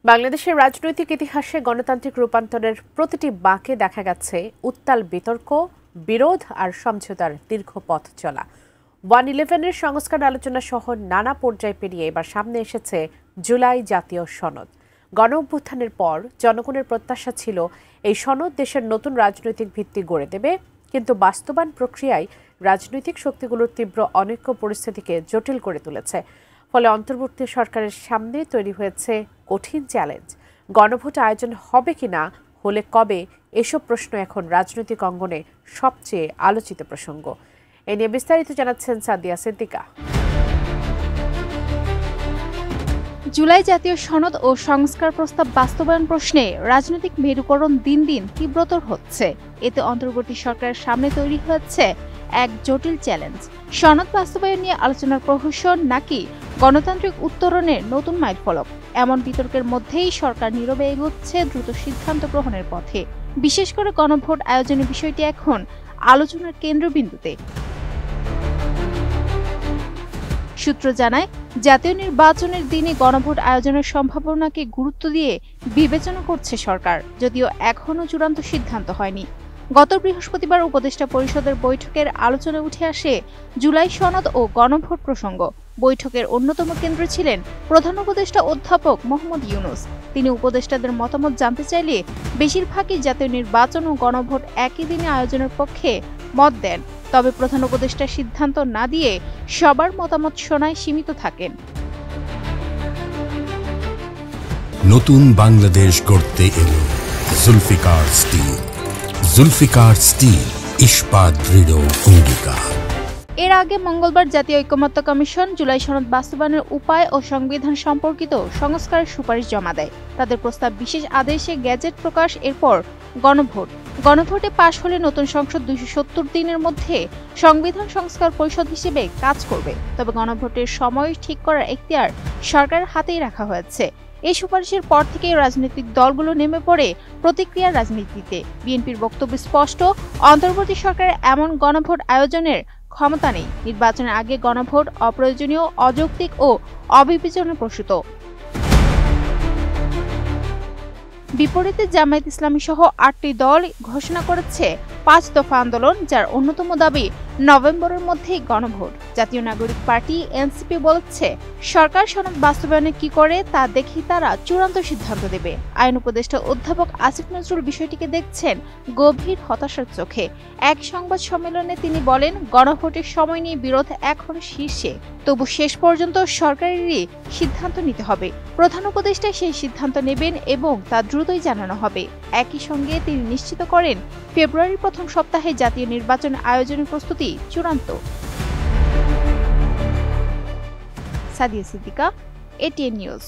বাংলাদেশের রাজনৈতিক ইতিহাসে গণতান্ত্রিক রূপান্তরের প্রতিটি বাঁকে দেখা গেছে উত্তাল বিতর্ক, বিরোধ আর সমঝোতার দীর্ঘ পথ চলা। 1-11-এর সংস্কার আলোচনা সহ নানা পর্যায় পেরিয়ে এবার সামনে এসেছে জুলাই জাতীয় সনদ। গণ অভ্যুত্থানের পর জনগণের প্রত্যাশা ছিল এই সনদ দেশের নতুন রাজনৈতিক ভিত্তি গড়ে দেবে, কিন্তু বাস্তবায়ন প্রক্রিয়ায় রাজনৈতিক শক্তিগুলোর তীব্র অনৈক্য পরিস্থিতিকে জটিল করে তুলেছে। ফলে অন্তর্বর্তী সরকারের সামনে তৈরি হয়েছে কঠিন চ্যালেঞ্জ। গণভোট আয়োজন হবে কিনা, হলে কবে, এসব প্রশ্ন এখন রাজনৈতিক অঙ্গনে সবচেয়ে আলোচিত প্রসঙ্গ। এ নিয়ে বিস্তারিত জানাচ্ছেন সাদিয়া সিদ্দিকা। জুলাই জাতীয় সনদ ও সংস্কার প্রস্তাব বাস্তবায়ন প্রশ্নে রাজনৈতিক মেরুকরণ দিন দিন তীব্রতর হচ্ছে। এতে অন্তর্বর্তী সরকারের সামনে তৈরি হচ্ছে এক জটিল চ্যালেঞ্জ। সনদ বাস্তবায়ন নিয়ে আলোচনার প্রহসন নাকি গণতান্ত্রিক উত্তরণের নতুন মাইলফলক, এমন বিতর্কের মধ্যেই সরকার নীরবে এগোচ্ছে দ্রুত সিদ্ধান্ত গ্রহণের পথে। বিশেষ করে গণভোট আয়োজনের বিষয়টি এখন আলোচনার কেন্দ্রবিন্দুতে। সূত্র জানায়, জাতীয় নির্বাচনের দিনে গণভোট আয়োজনের সম্ভাবনাকে গুরুত্ব দিয়ে বিবেচনা করছে সরকার, যদিও এখনও চূড়ান্ত সিদ্ধান্ত হয়নি। গত বৃহস্পতিবার উপদেষ্টা পরিষদের বৈঠকের আলোচনায় উঠে আসে জুলাই সনদ ও গণভোট প্রসঙ্গ। বৈঠকের অন্যতম কেন্দ্রে ছিলেন প্রধান উপদেষ্টা অধ্যাপক মোহাম্মদ ইউনুস। তিনি উপদেষ্টাদের মতামত জানতে চাইলে বেশিরভাগই জাতীয় নির্বাচন ও গণভোট একই দিনে আয়োজনের পক্ষে মত দেন, তবে প্রধান উপদেষ্টা সিদ্ধান্ত না দিয়ে সবার মতামত শোনায় সীমিত থাকেন। নতুন বাংলাদেশ গড়তে এলো জুলফিকার স্টিল। জুলফিকার স্টিল, ইস্পাত দৃঢ় অঙ্গীকার। এর আগে মঙ্গলবার জাতীয় ঐকমত্য কমিশন জুলাই সনদ বাস্তবায়নের উপায় ও সংবিধান সম্পর্কিত সংস্কারের সুপারিশ জমা দেয়। তাদের প্রস্তাব বিশেষ আদেশে গেজেট প্রকাশ, এরপর গণভোটে পাশ হলে নতুন সংসদ 270 দিনের মধ্যে সংবিধান সংস্কার পরিষদ হিসেবে কাজ করবে। তবে গণভোটের সময় ঠিক করার এখতিয়ার সরকারের হাতেই রাখা হয়েছে। এই সুপারিশের পর থেকেই রাজনৈতিক দলগুলো নেমে পড়ে প্রতিক্রিয়ার রাজনীতিতে। বিএনপির বক্তব্য স্পষ্ট, অন্তর্বর্তী সরকারের এমন গণভোট আয়োজনের ক্ষমতা নেই। নির্বাচনের আগে গণভোট অপ্রয়োজনীয়, অযৌক্তিক ও অবিবেচনাপ্রসূত। বিপরীতে জামায়াত ইসলামী সহ 8টি দল ঘোষণা করেছে 5 দফা আন্দোলন, যার অন্যতম দাবি নভেম্বরের মধ্যেই গণভোট। জাতীয় নাগরিক পার্টি এনসিপি বলছে, সরকার সনদ বাস্তবায়নে কি করে তা দেখেই তারা চূড়ান্ত সিদ্ধান্ত দেবে। আইন উপদেষ্টা অধ্যাপক আসিফ নজরুল বিষয়টিকে দেখছেন গভীর হতাশার চোখে। এক সংবাদ সম্মেলনে তিনি বলেন, গণভোটের সময় নিয়ে বিরোধ এখন শীর্ষে, তবু শেষ পর্যন্ত সরকারেরই সিদ্ধান্ত নিতে হবে। প্রধান উপদেষ্টা সেই সিদ্ধান্ত নেবেন এবং তা দ্রুতই জানানো হবে। একই সঙ্গে তিনি নিশ্চিত করেন, ফেব্রুয়ারির প্রথম সপ্তাহে জাতীয় নির্বাচন আয়োজনের প্রস্তুতি চূড়ান্ত। Sadia Siddika, ATN news.